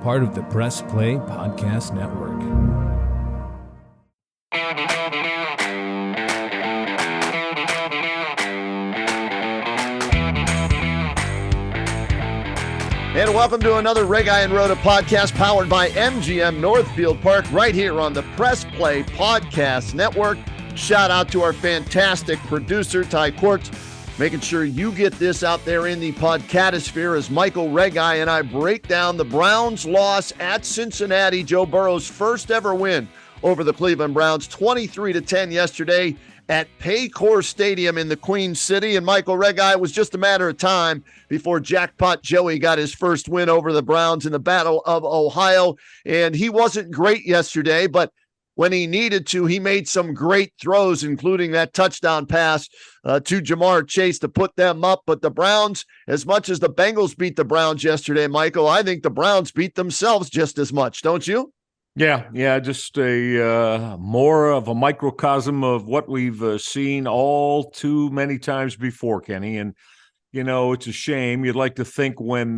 part of the Press Play Podcast Network. And welcome to another Ray Guy and Rhoda podcast powered by MGM Northfield Park right here on the Press Play Podcast Network. Shout out to our fantastic producer, Ty Quartz, making sure you get this out there in the podcatosphere as Michael Ray Guy and I break down the Browns' loss at Cincinnati, Joe Burrow's first ever win over the Cleveland Browns, 23-10 yesterday at Paycor Stadium in the Queen City. And Michael Ray Guy, it was just a matter of time before Jackpot Joey got his first win over the Browns in the Battle of Ohio. And he wasn't great yesterday, but when he needed to, he made some great throws, including that touchdown pass to Jamar Chase to put them up. But the Browns, as much as the Bengals beat the Browns yesterday, Michael, I think the Browns beat themselves just as much, don't you? Yeah, just a more of a microcosm of what we've seen all too many times before, Kenny. And, you know, it's a shame. You'd like to think when,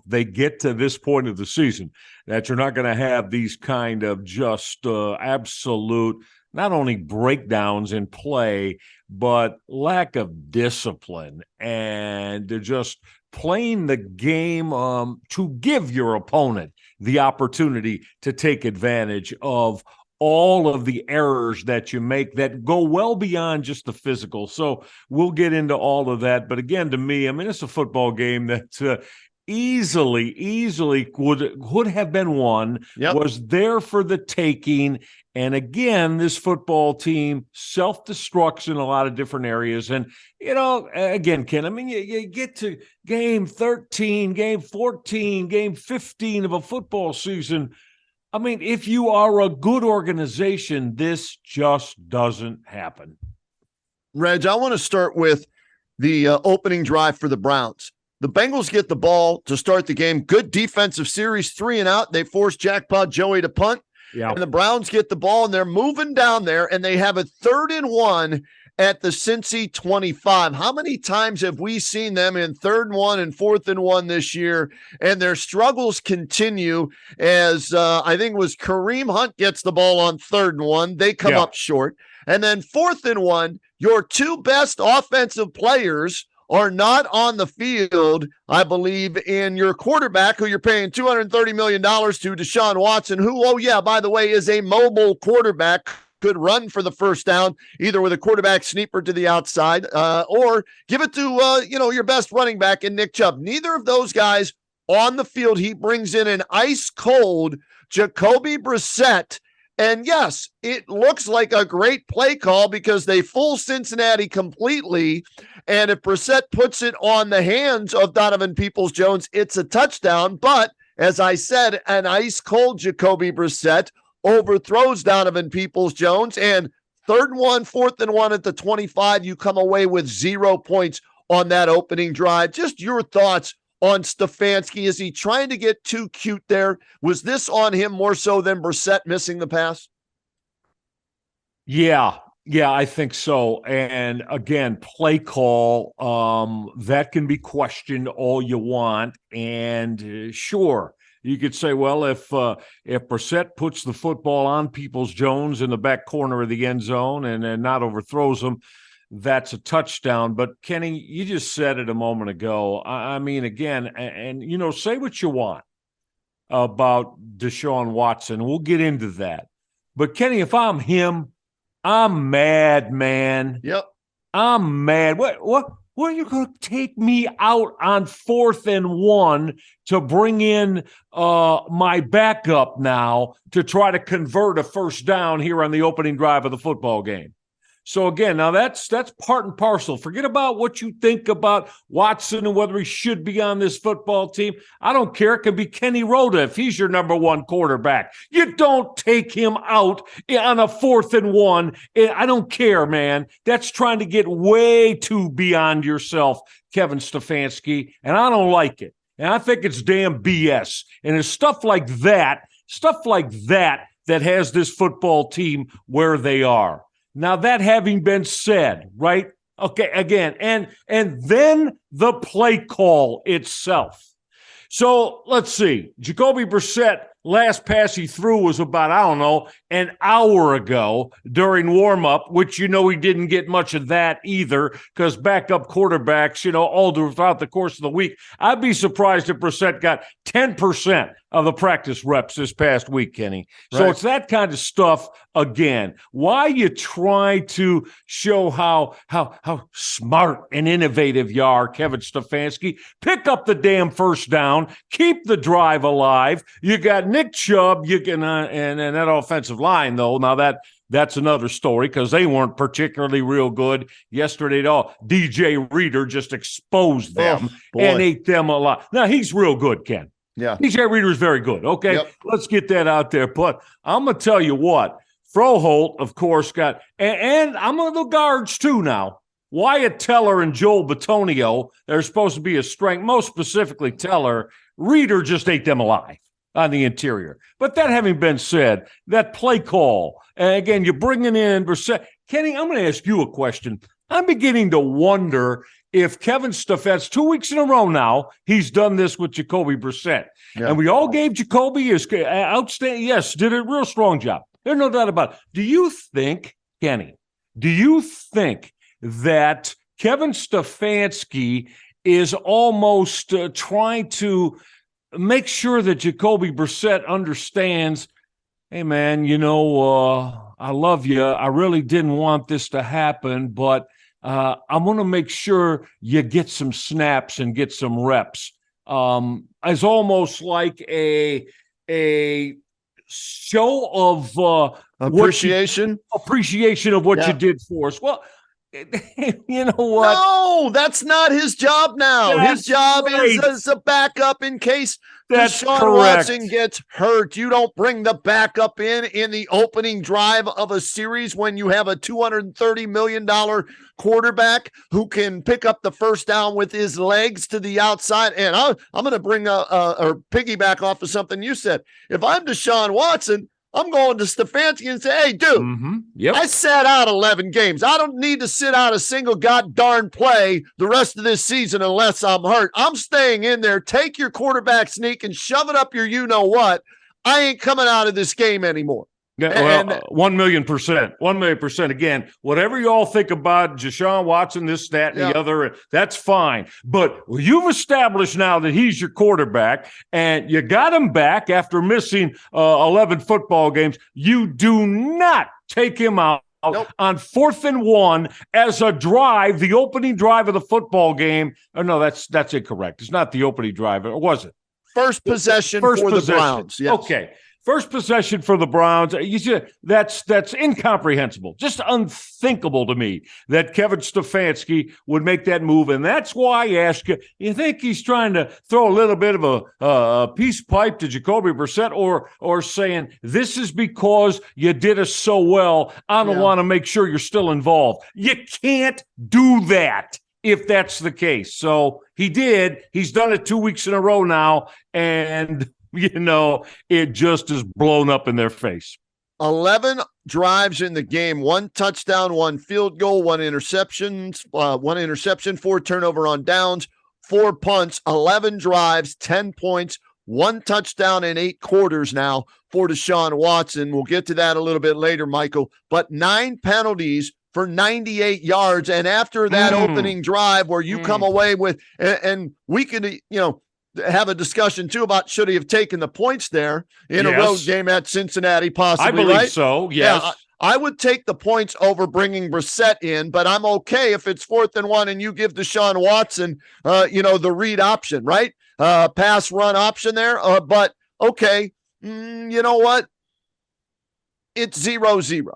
they get to this point of the season that you're not going to have these kind of just absolute, not only breakdowns in play, but lack of discipline. And they're just playing the game to give your opponent the opportunity to take advantage of all of the errors that you make that go well beyond just the physical. So we'll get into all of that. But again, to me, I mean, it's a football game that easily would have been won, was there for the taking. And again, this football team self-destructs in a lot of different areas. And, you know, again, Ken, I mean, you get to game 13, game 14, game 15 of a football season. I mean, if you are a good organization, this just doesn't happen. Reg, I want to start with the opening drive for the Browns. The Bengals get the ball to start the game. Good defensive series, 3 and out. They force Jackpot Joey to punt. Yeah. And the Browns get the ball, and they're moving down there, and they have a 3rd and 1 at the Cincy 25. How many times have we seen them in 3rd and 1 and 4th and 1 this year? And their struggles continue as I think it was Kareem Hunt gets the ball on 3rd and 1. They come up short. And then 4th and 1, your two best offensive players are not on the field, I believe, in your quarterback, who you're paying $230 million to, Deshaun Watson, who, by the way, is a mobile quarterback, could run for the first down, either with a quarterback sneaker to the outside or give it to, your best running back in Nick Chubb. Neither of those guys on the field. He brings in an ice-cold Jacoby Brissett. And yes, it looks like a great play call because they fool Cincinnati completely. And if Brissett puts it on the hands of Donovan Peoples-Jones, it's a touchdown. But as I said, an ice-cold Jacoby Brissett overthrows Donovan Peoples-Jones. And 3rd and 1, 4th and 1 at the 25, you come away with 0 points on that opening drive. Just your thoughts on Stefanski. Is he trying to get too cute there? Was this on him more so than Brissett missing the pass? Yeah, I think so. And again, play call, that can be questioned all you want. And sure, you could say, well, if Brissett puts the football on Peoples-Jones in the back corner of the end zone and not overthrows him, that's a touchdown. But Kenny, you just said it a moment ago. I mean, again, and say what you want about Deshaun Watson. We'll get into that. But Kenny, if I'm him, I'm mad, man. Yep. I'm mad. What are you going to take me out on 4th and 1 to bring in my backup now to try to convert a first down here on the opening drive of the football game? So again, now that's part and parcel. Forget about what you think about Watson and whether he should be on this football team. I don't care. It could be Kenny Rhoda if he's your number 1 quarterback. You don't take him out on a 4th and 1. I don't care, man. That's trying to get way too beyond yourself, Kevin Stefanski, and I don't like it. And I think it's damn BS. And it's stuff like that that has this football team where they are. Now, that having been said, right? Okay, again, and then the play call itself. So let's see. Jacoby Brissett, last pass he threw was about, an hour ago during warm-up, which, he didn't get much of that either because backup quarterbacks, all throughout the course of the week. I'd be surprised if Brissett got 10% of the practice reps this past week, Kenny. So It's that kind of stuff again. Why you try to show how smart and innovative you are, Kevin Stefanski. Pick up the damn first down. Keep the drive alive. You got Nick Chubb, and that offensive line, though. Now that's another story because they weren't particularly real good yesterday at all. DJ Reader just exposed them and ate them alive. Now, he's real good, Ken. Yeah. DJ Reader is very good. Okay, Let's get that out there. But I'm going to tell you what, Froholt, of course, got – and I'm on the guards too now. Wyatt Teller and Joel Bitonio, they're supposed to be a strength, most specifically Teller. Reader just ate them alive on the interior. But that having been said, that play call, and again, you're bringing in Brissett. Kenny, I'm going to ask you a question. I'm beginning to wonder if Kevin Stefanski, 2 weeks in a row now, he's done this with Jacoby Brissett. Yeah. And we all gave Jacoby his outstanding, did a real strong job. There's no doubt about it. Do you think, Kenny, that Kevin Stefanski is almost trying to make sure that Jacoby Brissett understands, hey, man, I love you. I really didn't want this to happen, but I'm going to make sure you get some snaps and get some reps. As almost like a show of appreciation of what you did for us. Well, you know what? No, that's not his job now. His job is as a backup in case Deshaun Watson gets hurt. You don't bring the backup in the opening drive of a series when you have a $230 million quarterback who can pick up the first down with his legs to the outside. And I'm going to bring or piggyback off of something you said. If I'm Deshaun Watson, I'm going to Stefanski and say, hey, dude, I sat out 11 games. I don't need to sit out a single goddamn play the rest of this season unless I'm hurt. I'm staying in there. Take your quarterback sneak and shove it up your you-know-what. I ain't coming out of this game anymore. Yeah, well, 1,000,000%. 1,000,000%. Again, whatever you all think about Deshaun Watson, this, that, and the other, that's fine. But you've established now that he's your quarterback, and you got him back after missing 11 football games. You do not take him out on 4th and 1 as a drive, the opening drive of the football game. Oh, no, that's incorrect. It's not the opening drive, or was it? First possession for the Browns. Yes. Okay. First possession for the Browns. That's incomprehensible. Just unthinkable to me that Kevin Stefanski would make that move. And that's why I ask you, you think he's trying to throw a little bit of a peace pipe to Jacoby Brissett or saying, this is because you did us so well. I don't want to make sure you're still involved. You can't do that if that's the case. So he did. He's done it 2 weeks in a row now. And it just is blown up in their face. 11 drives in the game, 1 touchdown, 1 field goal, 1 interception, 4 turnover on downs, 4 punts, 11 drives, 10 points, 1 touchdown in 8 quarters now for Deshaun Watson. We'll get to that a little bit later, Michael, but 9 penalties for 98 yards. And after that opening drive where you come away with, and we could, have a discussion too about should he have taken the points there in a road game at Cincinnati, possibly. I believe so. Yes. Yeah, I would take the points over bringing Brissett in, but I'm okay if it's 4th and 1 and you give Deshaun Watson, the read option, right? Pass run option there. But okay, you know what? It's 0-0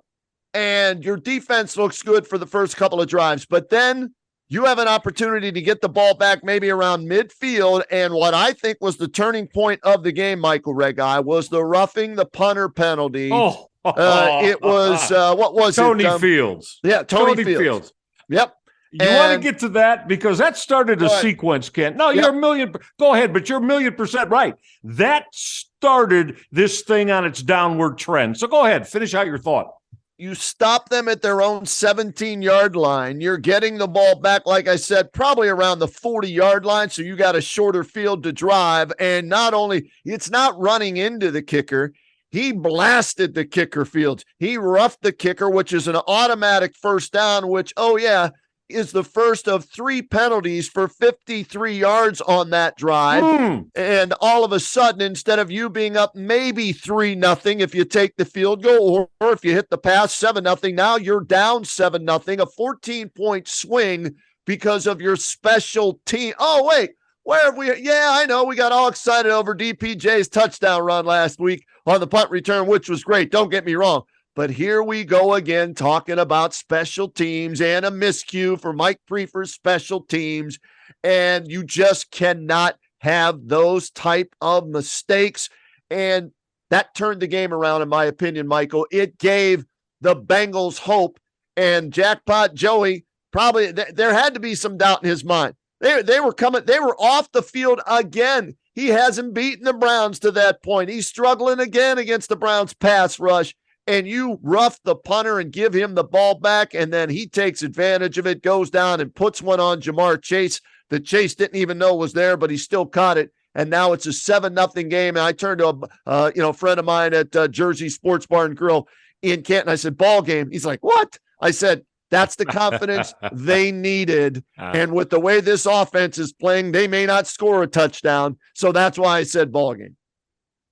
and your defense looks good for the first couple of drives, but then you have an opportunity to get the ball back maybe around midfield. And what I think was the turning point of the game, Michael Regai, was the roughing the punter penalty. It was, what was Tony Fields. Yeah, Tony Fields. Yep. You want to get to that because that started a sequence, Ken. No, you're go ahead, but you're 1,000,000% right. That started this thing on its downward trend. So go ahead, finish out your thought. You stop them at their own 17-yard line. You're getting the ball back, like I said, probably around the 40-yard line, so you got a shorter field to drive. And not only, it's not running into the kicker, he blasted the kicker fields. He roughed the kicker, which is an automatic first down, which, oh yeah, is the first of 3 penalties for 53 yards on that drive. And all of a sudden, instead of you being up maybe 3-0 if you take the field goal, or if you hit the pass 7-0, now you're down 7-0, a 14-point swing because of your special team. Oh, wait, where have we? Yeah, I know. We got all excited over DPJ's touchdown run last week on the punt return, which was great. Don't get me wrong. But here we go again talking about special teams and a miscue for Mike Prefer's special teams. And you just cannot have those type of mistakes. And that turned the game around, in my opinion, Michael. It gave the Bengals hope. And Jackpot Joey, probably there had to be some doubt in his mind. They were off the field again. He hasn't beaten the Browns to that point. He's struggling again against the Browns pass rush. And you rough the punter and give him the ball back, and then he takes advantage of it, goes down and puts one on Jamar Chase that Chase didn't even know was there, but he still caught it. And now it's a 7-0 game. And I turned to a friend of mine at Jersey Sports Bar and Grill in Canton. I said, ball game. He's like, what? I said, that's the confidence they needed. And with the way this offense is playing, they may not score a touchdown. So that's why I said ball game.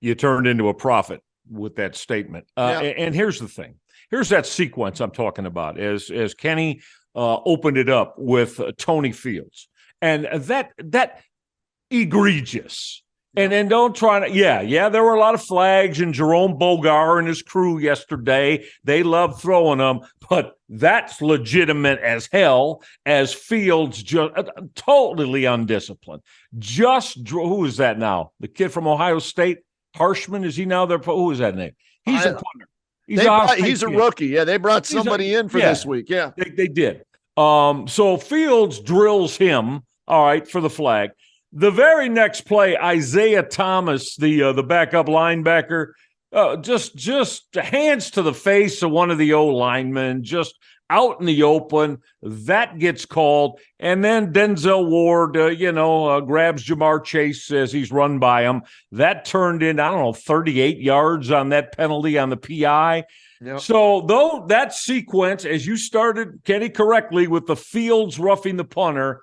You turned into a prophet with that statement. And here's the thing. Here's that sequence I'm talking about as Kenny opened it up with Tony Fields. And that egregious. And then don't try to, there were a lot of flags, and Jerome Bogar and his crew yesterday, they love throwing them, but that's legitimate as hell, as Fields just totally undisciplined. Who is that now? The kid from Ohio State? Harshman, is he now there? Who is that name? He's a punter. He's a rookie. Yeah, they brought somebody in for this week. Yeah, they did. So Fields drills him, all right, for the flag. The very next play, Isaiah Thomas, the backup linebacker, just hands to the face of one of the O-linemen, just out in the open. That gets called. And then Denzel Ward, grabs Jamar Chase as he's run by him. That turned in, 38 yards on that penalty on the PI. Yep. So, though that sequence, as you started, Kenny, correctly, with the Fields roughing the punter,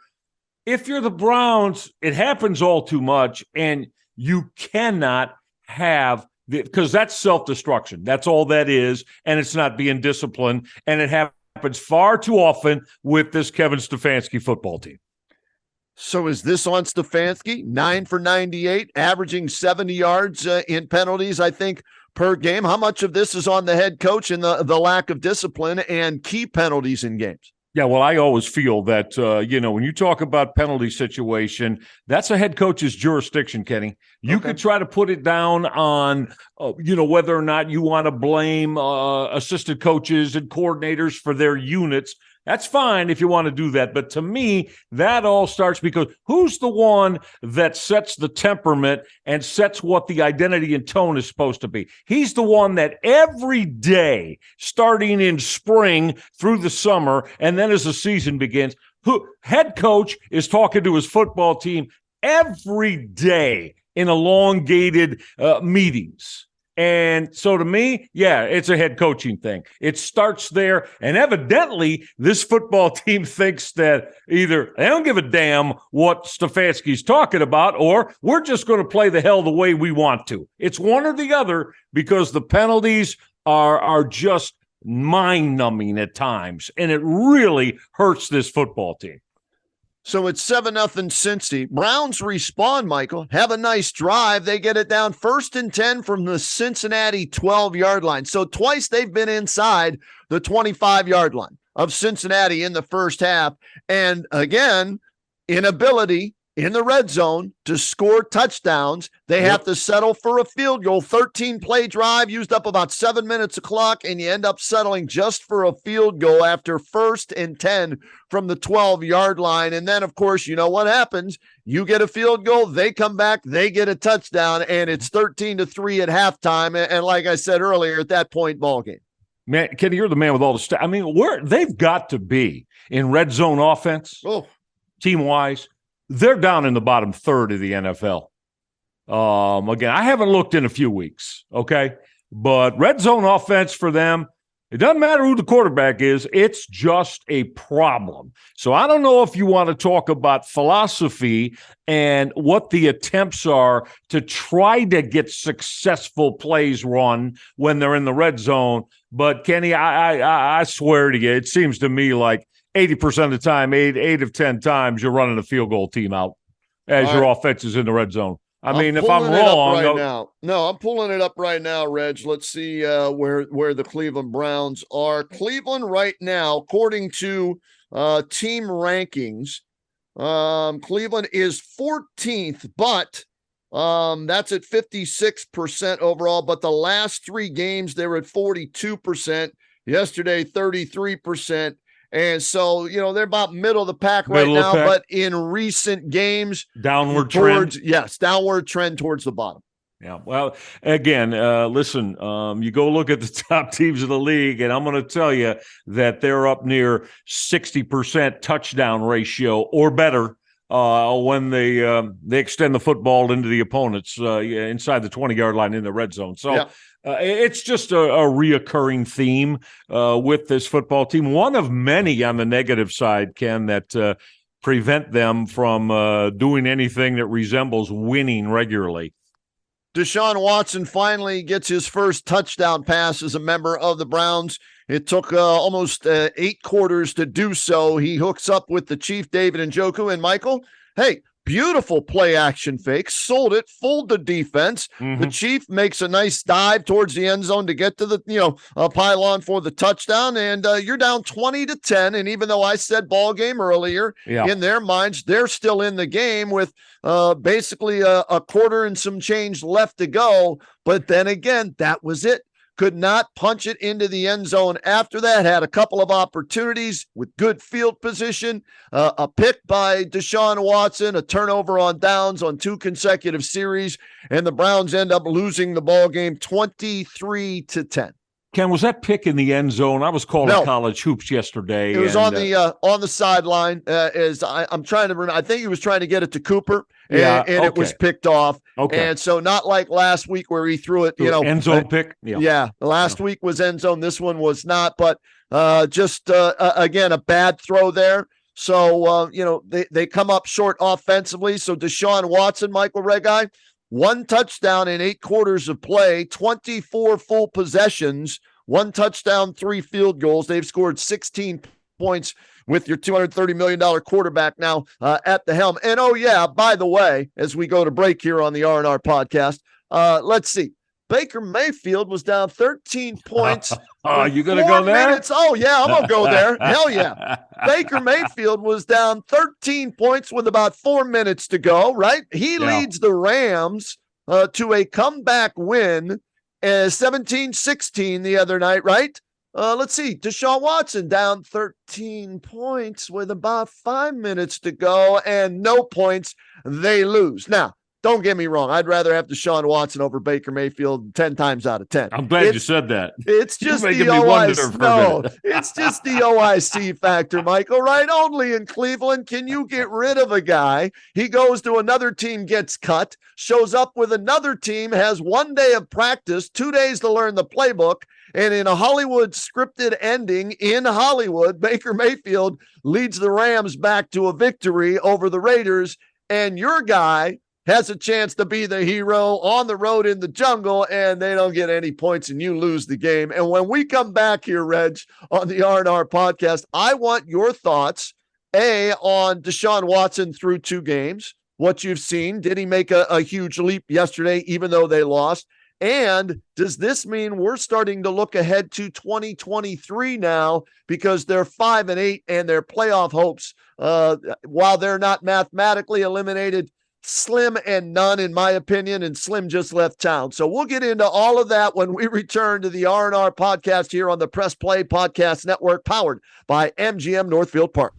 if you're the Browns, it happens all too much, and you cannot have because that's self-destruction. That's all that is, and it's not being disciplined, and it happens far too often with this Kevin Stefanski football team. So is this on Stefanski? 9 for 98, averaging 70 yards in penalties, I think, per game. How much of this is on the head coach and the lack of discipline and key penalties in games? Yeah, well, I always feel that, when you talk about penalty situation, that's a head coach's jurisdiction, Kenny. You could try to put it down on, whether or not you want to blame assistant coaches and coordinators for their units. That's fine if you want to do that. But to me, that all starts because who's the one that sets the temperament and sets what the identity and tone is supposed to be? He's the one that every day, starting in spring through the summer, and then as the season begins, head coach is talking to his football team every day in elongated meetings. And so to me, it's a head coaching thing. It starts there. And evidently, this football team thinks that either they don't give a damn what Stefanski's talking about, or we're just going to play the hell the way we want to. It's one or the other, because the penalties are just mind-numbing at times. And it really hurts this football team. So it's 7-0 Cincy. Browns respond, Michael. Have a nice drive. They get it down 1st and 10 from the Cincinnati 12-yard line. So twice they've been inside the 25-yard line of Cincinnati in the first half. And again, inability in the red zone to score touchdowns. They have to settle for a field goal. 13-play drive, used up about 7 minutes of clock, and you end up settling just for a field goal after 1st and 10 from the 12-yard line. And then, of course, you know what happens. You get a field goal, they come back, they get a touchdown, and it's 13-3 at halftime. And like I said earlier, at that point, ball game. Man, Kenny, you're the man with all the stuff. I mean, they've got to be in red zone offense, team-wise. They're down in the bottom third of the NFL. Again, I haven't looked in a few weeks, okay? But red zone offense for them, it doesn't matter who the quarterback is. It's just a problem. So I don't know if you want to talk about philosophy and what the attempts are to try to get successful plays run when they're in the red zone. But, Kenny, I swear to you, it seems to me like 80% of the time, eight of 10 times, you're running a field goal team out as your offense is in the red zone. I mean, if I'm wrong, I'm pulling it up right now, Reg. Let's see where the Cleveland Browns are. Cleveland right now, according to team rankings, Cleveland is 14th, but that's at 56% overall. But the last 3 games, they were at 42%. Yesterday, 33%. And so, they're about middle of the pack right now, but in recent games, downward trend. Yes, downward trend towards the bottom. Yeah. Well, again, listen, you go look at the top teams of the league, and I'm going to tell you that they're up near 60% touchdown ratio or better when they extend the football into the opponents inside the 20-yard line in the red zone. So. Yeah. It's just a reoccurring theme with this football team. One of many on the negative side, Ken, that prevent them from doing anything that resembles winning regularly. Deshaun Watson finally gets his first touchdown pass as a member of the Browns. It took almost 8 quarters to do so. He hooks up with the Chief, David Njoku, and Michael. Hey, beautiful play action fake, sold it, fooled the defense. The Chief makes a nice dive towards the end zone to get to the, pylon for the touchdown. And you're down 20-10. And even though I said ball game earlier, in their minds, they're still in the game with basically a quarter and some change left to go. But then again, that was it. Could not punch it into the end zone after that. Had a couple of opportunities with good field position, a pick by Deshaun Watson, a turnover on downs on 2 consecutive series, and the Browns end up losing the ball game 23-10. Ken, was that pick in the end zone? I was calling college hoops yesterday. It was on the sideline. I'm trying to remember. I think he was trying to get it to Cooper, and it was picked off. Okay. And so not like last week where he threw it, end zone pick. Yeah. Last week was end zone. This one was not, but again, a bad throw there. So, they come up short offensively. So Deshaun Watson, Michael Regai, 1 touchdown in 8 quarters of play, 24 full possessions, 1 touchdown, 3 field goals. They've scored 16 points with your $230 million quarterback now at the helm. And, by the way, as we go to break here on the R&R podcast, let's see. Baker Mayfield was down 13 points. Oh, you going to go there? Minutes. Oh, yeah, I'm going to go there. Hell yeah. Baker Mayfield was down 13 points with about 4 minutes to go, right? He leads the Rams to a comeback win, 17-16 the other night, right? Let's see. Deshaun Watson down 13 points with about 5 minutes to go and no points. They lose. Now, don't get me wrong. I'd rather have Deshaun Watson over Baker Mayfield 10 times out of 10. I'm glad you said that. It's just the OIC. No, it's just the OIC factor, Michael, right? Only in Cleveland can you get rid of a guy. He goes to another team, gets cut, shows up with another team, has 1 day of practice, 2 days to learn the playbook, and in a Hollywood scripted ending in Hollywood, Baker Mayfield leads the Rams back to a victory over the Raiders, and your guy has a chance to be the hero on the road in the jungle, and they don't get any points, and you lose the game. And when we come back here, Reg, on the R&R podcast, I want your thoughts, on Deshaun Watson through 2 games, what you've seen. Did he make a huge leap yesterday, even though they lost? And does this mean we're starting to look ahead to 2023 now because they're 5-8 and their playoff hopes, while they're not mathematically eliminated, slim and none, in my opinion, and Slim just left town. So we'll get into all of that when we return to the R&R podcast here on the Press Play Podcast Network, powered by MGM Northfield Park.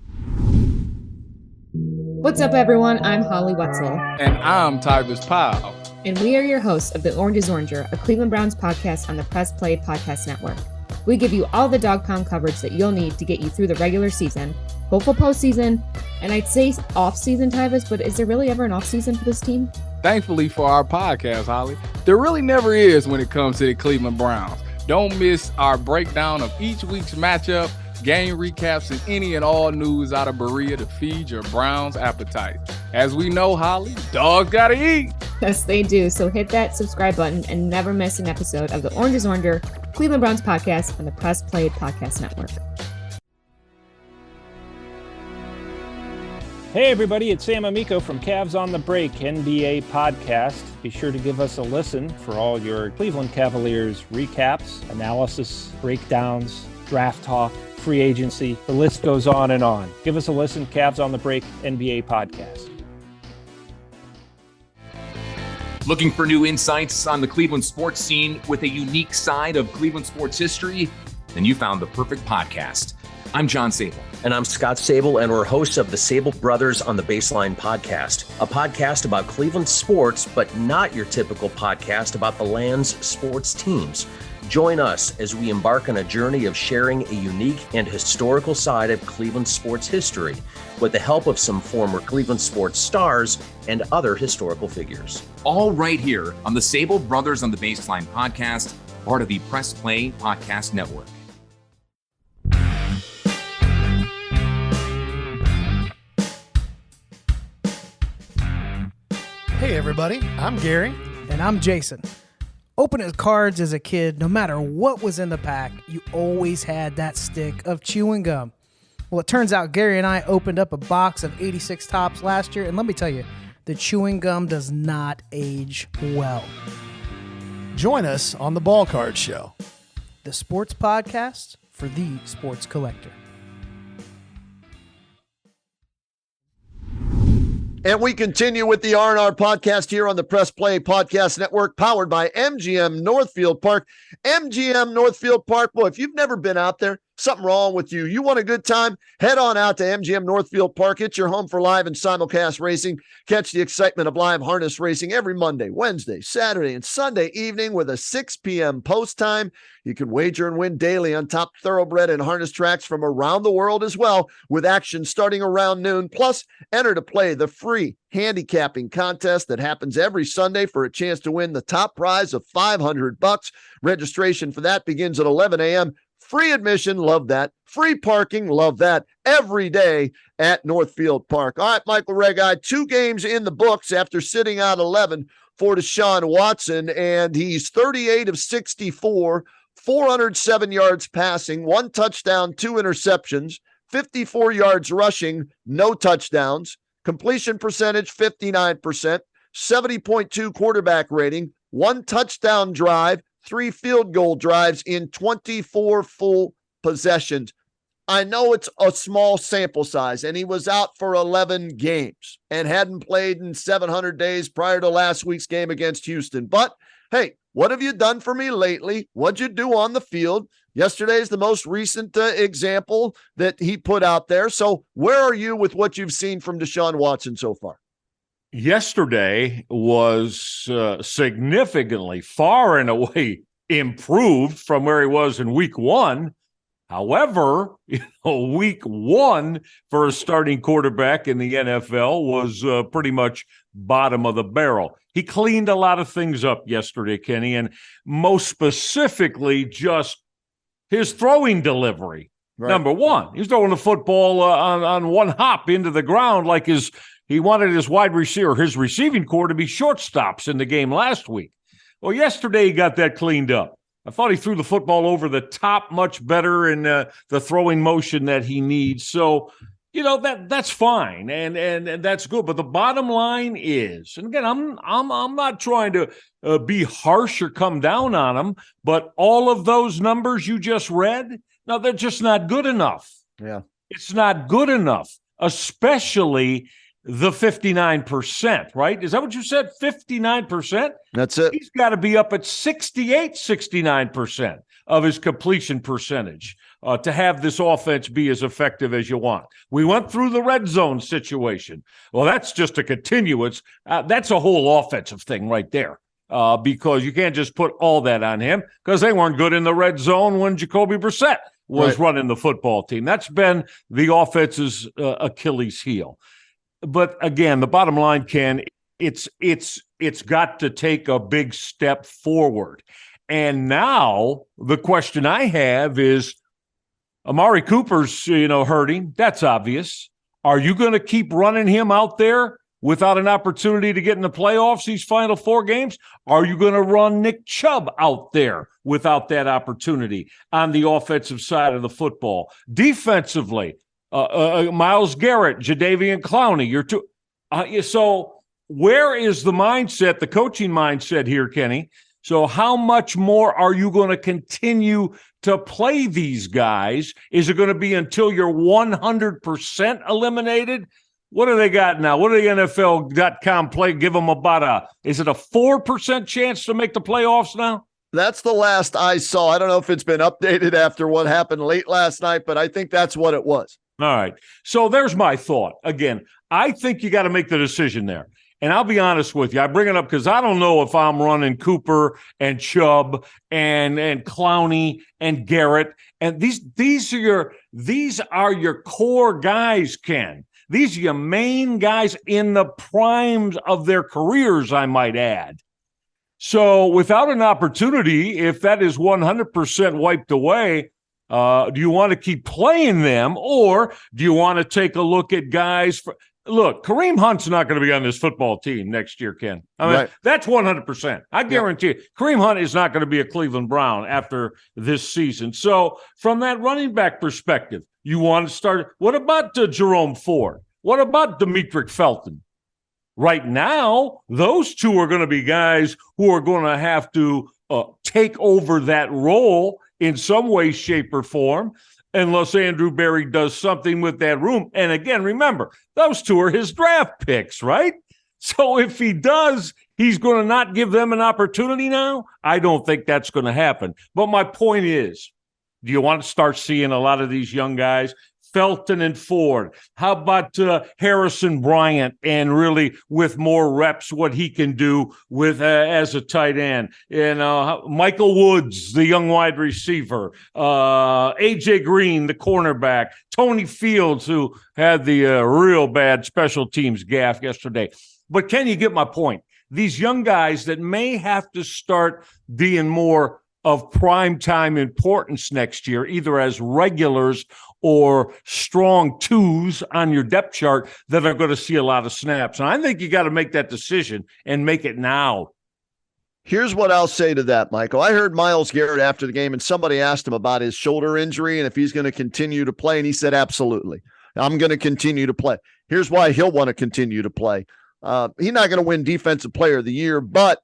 What's up, everyone? I'm Holly Wetzel. And I'm Tyrus Powell. And we are your hosts of The Orange is Oranger, a Cleveland Browns podcast on the Press Play Podcast Network. We give you all the dog pound coverage that you'll need to get you through the regular season, hopeful postseason, and I'd say off-season, Tyvis, but is there really ever an off-season for this team? Thankfully for our podcast, Holly, there really never is when it comes to the Cleveland Browns. Don't miss our breakdown of each week's matchup, game recaps, and any and all news out of Berea to feed your Browns appetite. As we know, Holly, dogs gotta eat. Yes, they do. So hit that subscribe button and never miss an episode of the Orange is Oranger, Cleveland Browns podcast on the Press Play Podcast Network. Hey everybody, it's Sam Amico from Cavs on the Break NBA podcast. Be sure to give us a listen for all your Cleveland Cavaliers recaps, analysis, breakdowns, draft talk, free agency. The list goes on and on. Give us a listen, Cavs on the Break NBA podcast. Looking for new insights on the Cleveland sports scene with a unique side of Cleveland sports history? Then you found the perfect podcast. I'm John Sable. And I'm Scott Sable, and we're hosts of the Sable Brothers on the Baseline podcast, a podcast about Cleveland sports, but not your typical podcast about the land's sports teams. Join us as we embark on a journey of sharing a unique and historical side of Cleveland sports history with the help of some former Cleveland sports stars and other historical figures. All right here on the Sable Brothers on the Baseline podcast, part of the Press Play Podcast Network. Hey everybody, I'm Gary. And I'm Jason. Opening cards as a kid, no matter what was in the pack, you always had that stick of chewing gum. Well, it turns out Gary and I opened up a box of 86 Tops last year, and let me tell you, the chewing gum does not age well. Join us on the Ball Card Show, the sports podcast for the sports collector. And we continue with the R&R podcast here on the Press Play Podcast Network, powered by MGM Northfield Park. MGM Northfield Park, boy, if you've never been out there, something wrong with you. You want a good time? Head on out to MGM Northfield Park. It's your home for live and simulcast racing. Catch the excitement of live harness racing every Monday, Wednesday, Saturday, and Sunday evening with a 6 p.m. post time. You can wager and win daily on top thoroughbred and harness tracks from around the world as well, with action starting around noon. Plus, enter to play the free handicapping contest that happens every Sunday for a chance to win the top prize of $500. Registration for that begins at 11 a.m. Free admission, love that. Free parking, love that. Every day at Northfield Park. All right, Michael Regai, 2 games in the books after sitting out 11 for Deshaun Watson, and he's 38 of 64, 407 yards passing, 1 touchdown, 2 interceptions, 54 yards rushing, no touchdowns, completion percentage 59%, 70.2 quarterback rating, 1 touchdown drive, 3 field goal drives in 24 full possessions. I know it's a small sample size, and he was out for 11 games and hadn't played in 700 days prior to last week's game against Houston. But, hey, what have you done for me lately? What'd you do on the field? Yesterday is the most recent example that he put out there. So where are you with what you've seen from Deshaun Watson so far? Yesterday was significantly, far and away improved from where he was in week 1. However, week 1 for a starting quarterback in the NFL was pretty much bottom of the barrel. He cleaned a lot of things up yesterday, Kenny, and most specifically just his throwing delivery. Right. Number 1, he's throwing the football on one hop into the ground like he wanted his wide receiver, his receiving core, to be shortstops in the game last week. Well, yesterday he got that cleaned up. I thought he threw the football over the top much better in the throwing motion that he needs. So, that's fine and that's good. But the bottom line is, and again, I'm not trying to be harsh or come down on him, but all of those numbers you just read, no, they're just not good enough. Yeah, it's not good enough, especially the 59%, right? Is that what you said? 59%? That's it. He's got to be up at 69% of his completion percentage to have this offense be as effective as you want. We went through the red zone situation. Well, that's just a continuance. That's a whole offensive thing right there. because you can't just put all that on him because they weren't good in the red zone when Jacoby Brissett was running the football team. That's been the offense's Achilles heel. But again, the bottom line, Ken, it's got to take a big step forward. And now the question I have is, Amari Cooper's, hurting. That's obvious. Are you going to keep running him out there without an opportunity to get in the playoffs these final 4 games? Are you going to run Nick Chubb out there without that opportunity on the offensive side of the football? Defensively, Myles Garrett, Jadeveon Clowney, you're two. So where is the mindset, the coaching mindset here, Kenny? So how much more are you going to continue to play these guys? Is it going to be until you're 100% eliminated? What do they got now? What do the NFL.com play? Give them about is it a 4% chance to make the playoffs now? That's the last I saw. I don't know if it's been updated after what happened late last night, but I think that's what it was. All right. So there's my thought. Again, I think you got to make the decision there. And I'll be honest with you. I bring it up because I don't know if I'm running Cooper and Chubb and Clowney and Garrett. And these are your core guys, Ken. These are your main guys in the primes of their careers, I might add. So without an opportunity, if that is 100% wiped away, do you want to keep playing them, or do you want to take a look at guys Look, Kareem Hunt's not going to be on this football team next year, Ken. I mean, That's 100%. I guarantee you. Kareem Hunt is not going to be a Cleveland Brown after this season. So from that running back perspective, you want to start. What about Jerome Ford? What about Demetric Felton? Right now, those two are going to be guys who are going to have to take over that role in some way, shape, or form, unless Andrew Berry does something with that room. And again, remember, those two are his draft picks, right? So if he does, he's going to not give them an opportunity now? I don't think that's going to happen. But my point is, do you want to start seeing a lot of these young guys? Felton and Ford. How about Harrison Bryant, and really with more reps, what he can do with as a tight end? And Michael Woods, the young wide receiver. A.J. Green, the cornerback. Tony Fields, who had the real bad special teams gaffe yesterday. But can you get my point? These young guys that may have to start being more of primetime importance next year, either as regulars or strong twos on your depth chart that are going to see a lot of snaps. And I think you got to make that decision and make it now. Here's what I'll say to that, Michael. I heard Myles Garrett after the game, and somebody asked him about his shoulder injury and if he's going to continue to play, and he said, absolutely. I'm going to continue to play. Here's why he'll want to continue to play. He's not going to win Defensive Player of the Year, but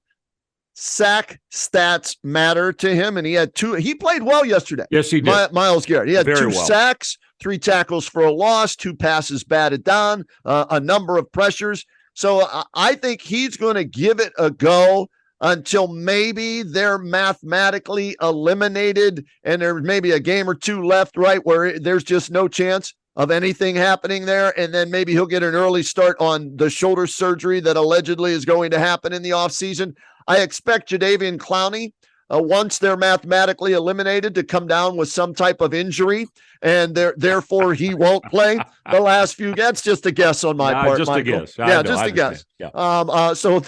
sack stats matter to him, and he had 2. He played well yesterday. Yes, he did. Myles Garrett. He had Very 2 sacks, 3 tackles for a loss, 2 passes batted down, a number of pressures. So I think he's going to give it a go until maybe they're mathematically eliminated and there's maybe a game or 2 left, right, where there's just no chance of anything happening there. And then maybe he'll get an early start on the shoulder surgery that allegedly is going to happen in the offseason. I expect Jadeveon Clowney, once they're mathematically eliminated, to come down with some type of injury, and therefore he won't play the last few. That's just a guess on my part. Just Michael. a guess. Just a guess. Yeah. So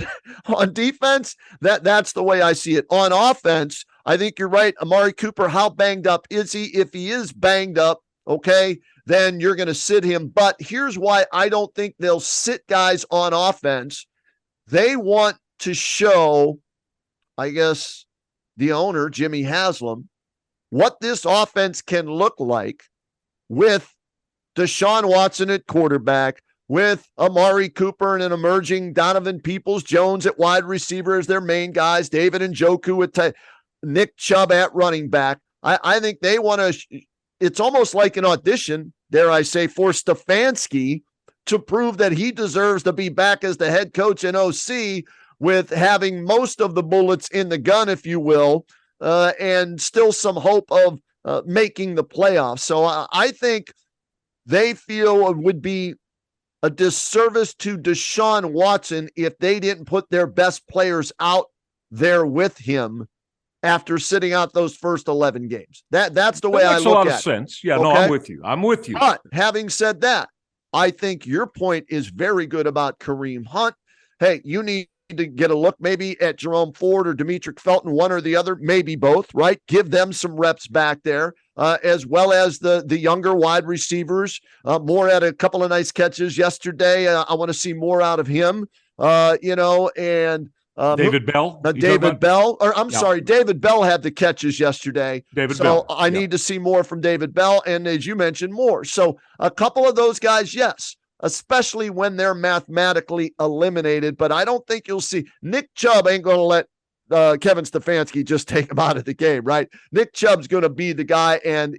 on defense, that's the way I see it. On offense, I think you're right. Amari Cooper, how banged up is he? If he is banged up, okay, then you're going to sit him. But here's why I don't think they'll sit guys on offense. They want to show, I guess, the owner, Jimmy Haslam, what this offense can look like with Deshaun Watson at quarterback, with Amari Cooper and an emerging Donovan Peoples-Jones at wide receiver as their main guys, David Njoku at Nick Chubb at running back. I think they want to it's almost like an audition, dare I say, for Stefanski to prove that he deserves to be back as the head coach and OC, with having most of the bullets in the gun, if you will, and still some hope of making the playoffs. So I think they feel it would be a disservice to Deshaun Watson if they didn't put their best players out there with him after sitting out those first 11 games. That's the way I makes look a lot at of it. sense. Yeah, Okay? no, I'm with you. I'm with you. But having said that, I think your point is very good about Kareem Hunt. Hey, you need to get a look maybe at Jerome Ford or Demetric Felton, one or the other, maybe both, right? Give them some reps back there, as well as the younger wide receivers. Moore had a couple of nice catches yesterday. I want to see more out of him, and David Bell. David Bell, or I'm sorry, David Bell had the catches yesterday. David so Bell. I need to see more from David Bell. And as you mentioned, more. So a couple of those guys, yes, especially when they're mathematically eliminated. But I don't think you'll see Nick Chubb ain't going to let Kevin Stefanski just take him out of the game, right? Nick Chubb's going to be the guy. And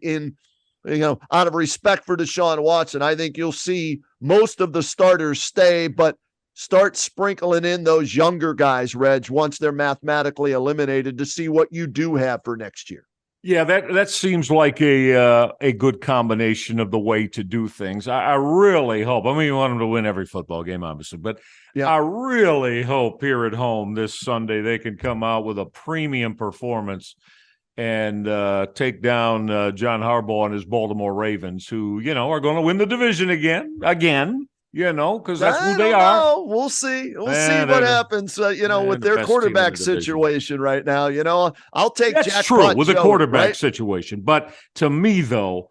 out of respect for Deshaun Watson, I think you'll see most of the starters stay, but start sprinkling in those younger guys, Reg, once they're mathematically eliminated to see what you do have for next year. Yeah, that seems like a good combination of the way to do things. I really hope. I mean, you want them to win every football game, obviously, but I really hope here at home this Sunday they can come out with a premium performance and take down John Harbaugh and his Baltimore Ravens, who are going to win the division again. Because that's who they are. We'll see. We'll see what happens, with their quarterback situation right now. I'll take that's Jack true with the quarterback right? situation. But to me, though,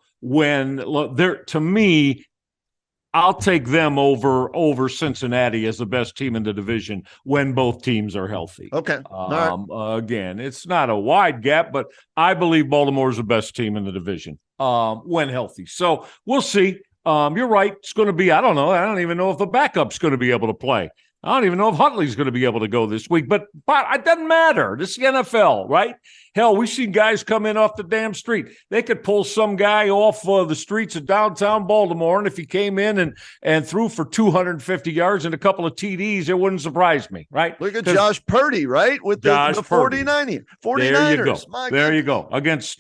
I'll take them over Cincinnati as the best team in the division when both teams are healthy. Okay. All right. Again, it's not a wide gap, but I believe Baltimore's the best team in the division when healthy. So we'll see. You're right. It's going to be, I don't know. I don't even know if the backup's going to be able to play. I don't even know if Huntley's going to be able to go this week, but it doesn't matter. This is the NFL, right? Hell, we've seen guys come in off the damn street. They could pull some guy off the streets of downtown Baltimore, and if he came in and threw for 250 yards and a couple of TDs, it wouldn't surprise me, right? Look at Josh Purdy, right? With the 49ers. There you go. There you go. Against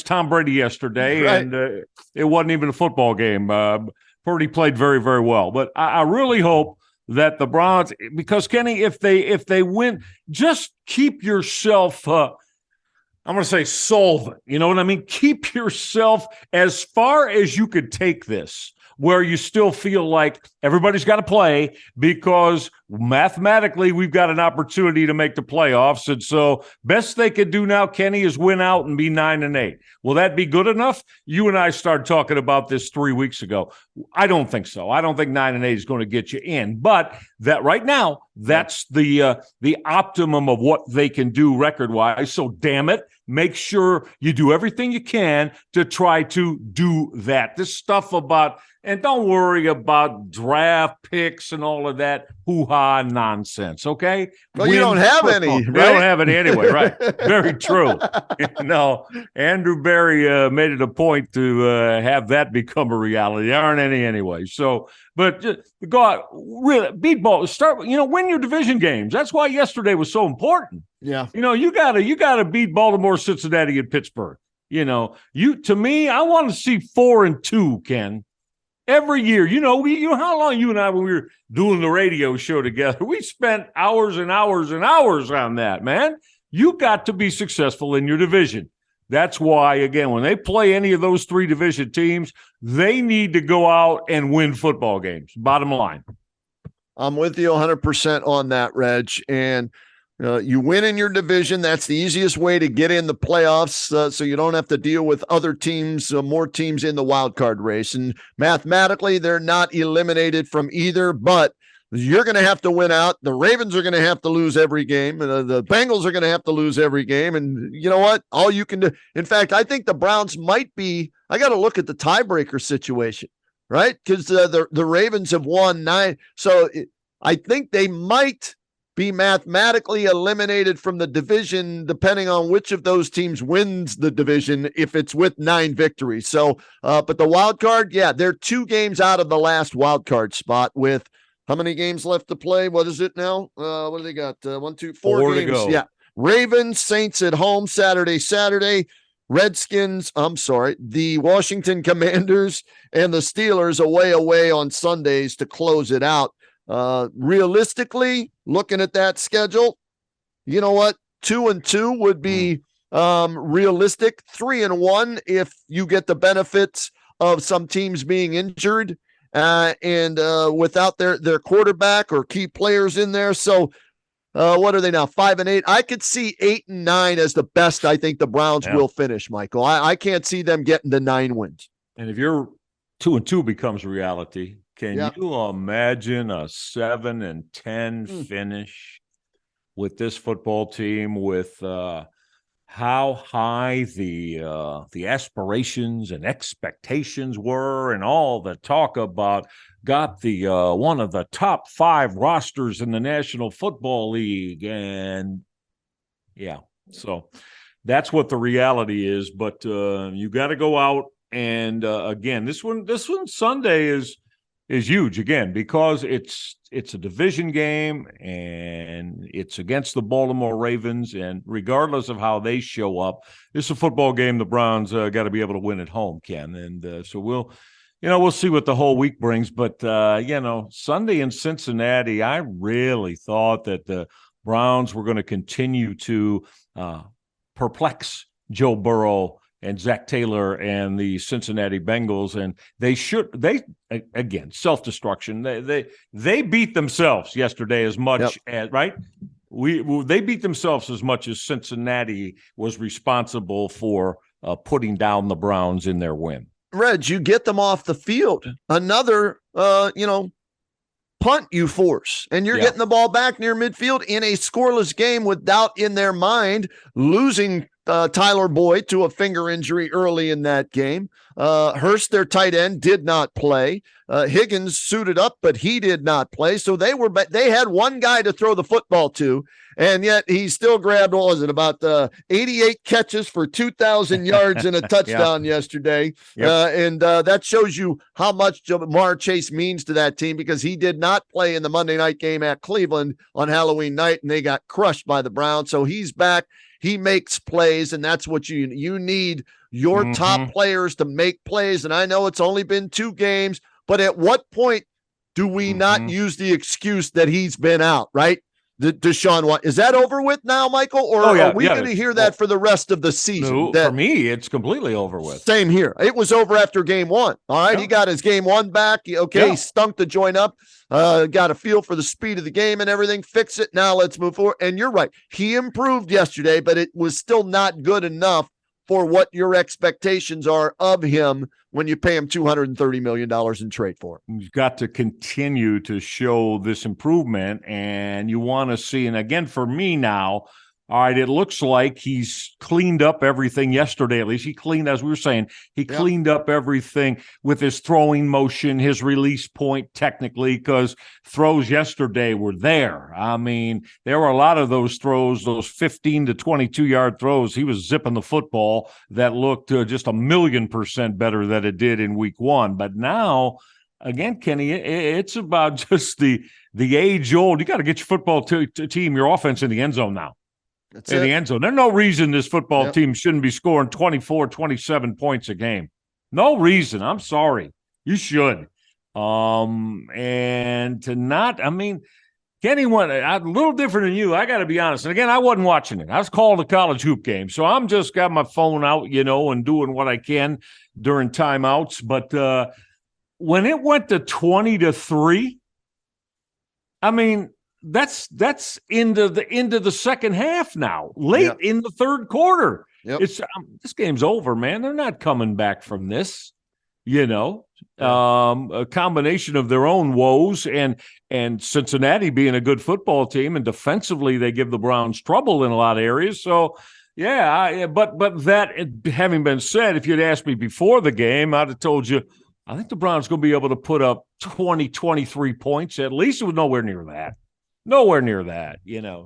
Tom Brady yesterday, right. And it wasn't even a football game. Purdy played very, very well. But I really hope that the Browns, because Kenny, if they win, just keep yourself I'm going to say solvent. You know what I mean? Keep yourself as far as you could take this, where you still feel like everybody's got to play, because mathematically we've got an opportunity to make the playoffs. And so best they could do now, Kenny, is win out and be 9-8. Will that be good enough? You and I started talking about this 3 weeks ago. I don't think so. I don't think 9-8 is going to get you in. But that right now, that's the optimum of what they can do record-wise. So damn it, make sure you do everything you can to try to do that. This stuff about, and don't worry about draft picks and all of that hoo-ha nonsense, okay? Well, you don't have any, right? You don't have any anyway, right? Very true. No, Andrew Berry made it a point to have that become a reality. There aren't any anyway. So, but go out, really, beat ball. Start, win your division games. That's why yesterday was so important. Yeah. You gotta beat Baltimore, Cincinnati, and Pittsburgh. To me, I want to see 4-2, Ken. Every year, how long you and I, when we were doing the radio show together, we spent hours and hours and hours on that, man. You got to be successful in your division. That's why, again, when they play any of those three division teams, they need to go out and win football games. Bottom line. I'm with you 100% on that, Reg. And you win in your division. That's the easiest way to get in the playoffs, so you don't have to deal with other teams, more teams in the wild card race. And mathematically, they're not eliminated from either, but you're going to have to win out. The Ravens are going to have to lose every game. The Bengals are going to have to lose every game. And you know what? All you can do. In fact, I think the Browns might be, I got to look at the tiebreaker situation, right? Because the Ravens have won 9. So I think they might be mathematically eliminated from the division, depending on which of those teams wins the division, if it's with 9 victories. So, but the wild card, they're 2 games out of the last wild card spot with how many games left to play? What is it now? What do they got? 1, 2, 4 games. To go. Yeah. Ravens, Saints at home Saturday. Redskins, the Washington Commanders and the Steelers away on Sundays to close it out. Realistically, looking at that schedule, you know what? 2-2 would be realistic. 3-1 if you get the benefits of some teams being injured and without their quarterback or key players in there. So what are they now? 5-8. I could see 8-9 as the best. I think the Browns will finish, Michael. I can't see them getting to 9 wins. And if your 2-2 becomes reality, can you imagine a 7-10 finish with this football team? With how high the aspirations and expectations were, and all the talk about got the one of the top 5 rosters in the National Football League, and so that's what the reality is. But you got to go out and again, this one Sunday is huge again because it's a division game and it's against the Baltimore Ravens, and regardless of how they show up, it's a football game the Browns got to be able to win at home, Ken. And so we'll see what the whole week brings. But Sunday in Cincinnati, I really thought that the Browns were going to continue to perplex Joe Burrow and Zach Taylor and the Cincinnati Bengals, and they again, self-destruction. They beat themselves yesterday as much as right. They beat themselves as much as Cincinnati was responsible for putting down the Browns in their win. Reg, you get them off the field. Another punt you force, and you're getting the ball back near midfield in a scoreless game with doubt in their mind, losing Tyler Boyd to a finger injury early in that game. Hurst, their tight end, did not play. Higgins suited up, but he did not play. So they had one guy to throw the football to, and yet he still grabbed, what was it, about 88 catches for 2,000 yards and a touchdown yesterday. And that shows you how much Jamar Chase means to that team, because he did not play in the Monday night game at Cleveland on Halloween night, and they got crushed by the Browns. So he's back. He makes plays, and that's what you need, your top players to make plays. And I know it's only been 2 games, but at what point do we not use the excuse that he's been out, right? Deshaun Watson. Is that over with now, Michael? Or are we going to hear that for the rest of the season? No, for me, it's completely over with. Same here. It was over after game 1. All right. He got his game 1 back. He stunk to join up. Got a feel for the speed of the game and everything. Fix it. Now let's move forward. And you're right. He improved yesterday, but it was still not good enough for what your expectations are of him when you pay him $230 million in trade for him. You've got to continue to show this improvement, and you want to see, and again, for me now, all right, it looks like he's cleaned up everything yesterday. At least he cleaned, as we were saying, cleaned up everything with his throwing motion, his release point technically, because throws yesterday were there. I mean, there were a lot of those throws, those 15 to 22-yard throws. He was zipping the football that looked just 1,000,000% better than it did in week 1. But now, again, Kenny, it's about just the age-old. You got to get your football team, your offense in the end zone now. In the end zone. There's no reason this football team shouldn't be scoring 24, 27 points a game. No reason. I'm sorry. You should. And to not, I mean, Kenny, a little different than you. I got to be honest. And again, I wasn't watching it. I was calling a college hoop game. So I'm just got my phone out, and doing what I can during timeouts. But when it went to 20-3, I mean, that's into the second half now, late in the third quarter. It's this game's over, man. They're not coming back from this. A combination of their own woes and Cincinnati being a good football team, and defensively they give the Browns trouble in a lot of areas. So but that having been said, if you'd asked me before the game, I'd have told you I think the Browns going to be able to put up 20, 23 points at least. It was nowhere near that.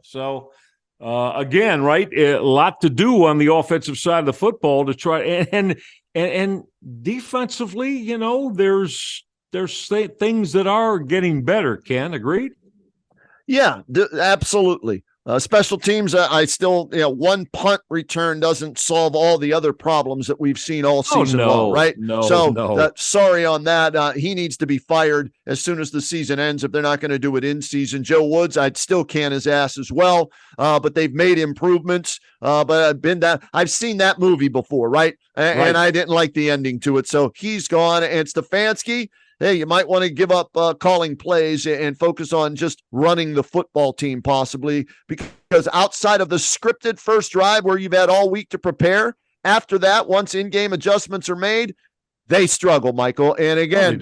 So again, right, a lot to do on the offensive side of the football to try and defensively, there's things that are getting better. Ken, agreed? Yeah, absolutely. Special teams, I still, one punt return doesn't solve all the other problems that we've seen all season long, right? No. Sorry on that. He needs to be fired as soon as the season ends if they're not going to do it in season. Joe Woods, I'd still can his ass as well, but they've made improvements. But I've seen that movie before, right? And I didn't like the ending to it. So he's gone. And Stefanski, hey, you might want to give up calling plays and focus on just running the football team possibly, because outside of the scripted first drive where you've had all week to prepare, after that, once in-game adjustments are made, they struggle, Michael. And again,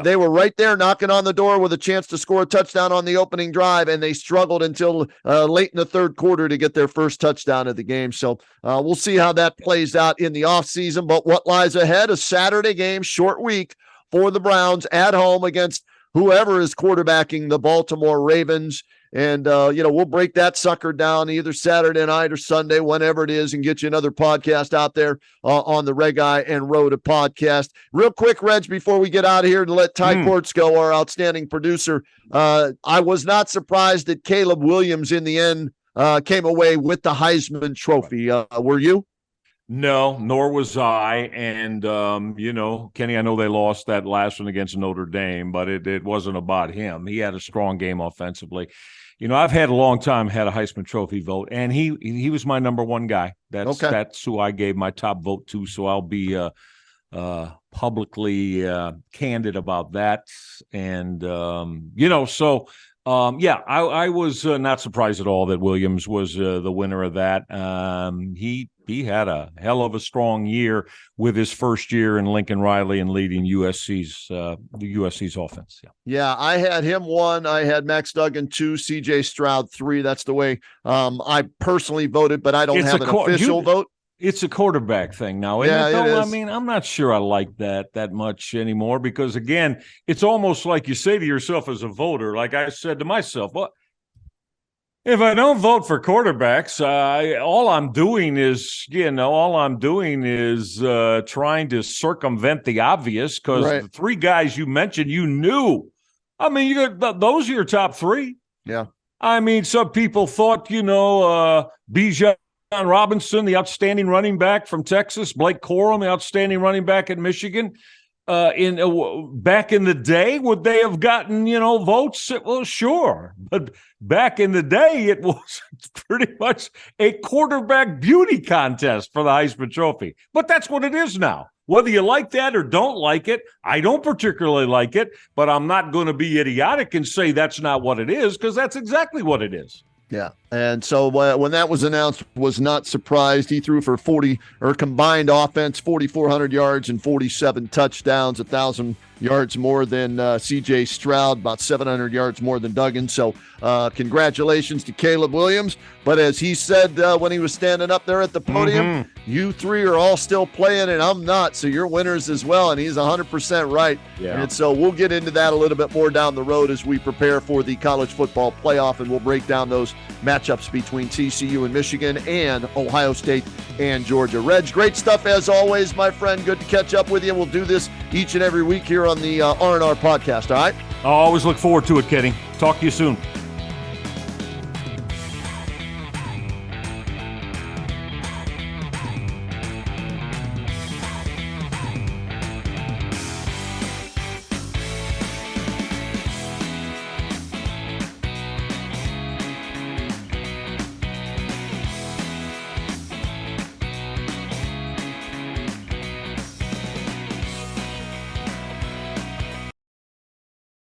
they were right there knocking on the door with a chance to score a touchdown on the opening drive, and they struggled until late in the third quarter to get their first touchdown of the game. So we'll see how that plays out in the offseason. But what lies ahead, a Saturday game, short week, for the Browns at home against whoever is quarterbacking the Baltimore Ravens. And, we'll break that sucker down either Saturday night or Sunday, whenever it is, and get you another podcast out there on the Reg Eye and Road to Podcast. Real quick, Reg, before we get out of here to let Ty Quartz go, our outstanding producer, I was not surprised that Caleb Williams in the end came away with the Heisman Trophy. Were you? No, nor was I. And, Kenny, I know they lost that last one against Notre Dame, but it wasn't about him. He had a strong game offensively. I've had a long time had a Heisman Trophy vote, and he was my number one guy. That's who I gave my top vote to, so I'll be publicly candid about that. And, I was not surprised at all that Williams was the winner of that. He had a hell of a strong year with his first year in Lincoln Riley and leading USC's offense. Yeah, I had him 1. I had Max Duggan 2, CJ Stroud 3. That's the way I personally voted, but I don't have an official vote. It's a quarterback thing now. Yeah, it is. I mean, I'm not sure I like that much anymore because, again, it's almost like you say to yourself as a voter, like I said to myself, well, if I don't vote for quarterbacks, all I'm doing is trying to circumvent the obvious because the 3 guys you mentioned, you knew. I mean, those are your top 3. Yeah. I mean, some people thought, Bijan Robinson, the outstanding running back from Texas, Blake Corum, the outstanding running back at Michigan. Back in the day, would they have gotten, votes? Well, sure. But back in the day, it was pretty much a quarterback beauty contest for the Heisman Trophy. But that's what it is now. Whether you like that or don't like it, I don't particularly like it, but I'm not going to be idiotic and say that's not what it is, because that's exactly what it is. Yeah. And so when that was announced, was not surprised. He threw for combined offense, 4,400 yards and 47 touchdowns, 1,000 yards more than CJ Stroud, about 700 yards more than Duggan. So congratulations to Caleb Williams. But as he said when he was standing up there at the podium, you 3 are all still playing and I'm not. So you're winners as well. And he's 100% right. Yeah. And so we'll get into that a little bit more down the road as we prepare for the college football playoff. And we'll break down those matchups between TCU and Michigan and Ohio State and Georgia. Reg, great stuff as always, my friend. Good to catch up with you. We'll do this each and every week here on the R&R podcast, all right? I always look forward to it, Kenny. Talk to you soon.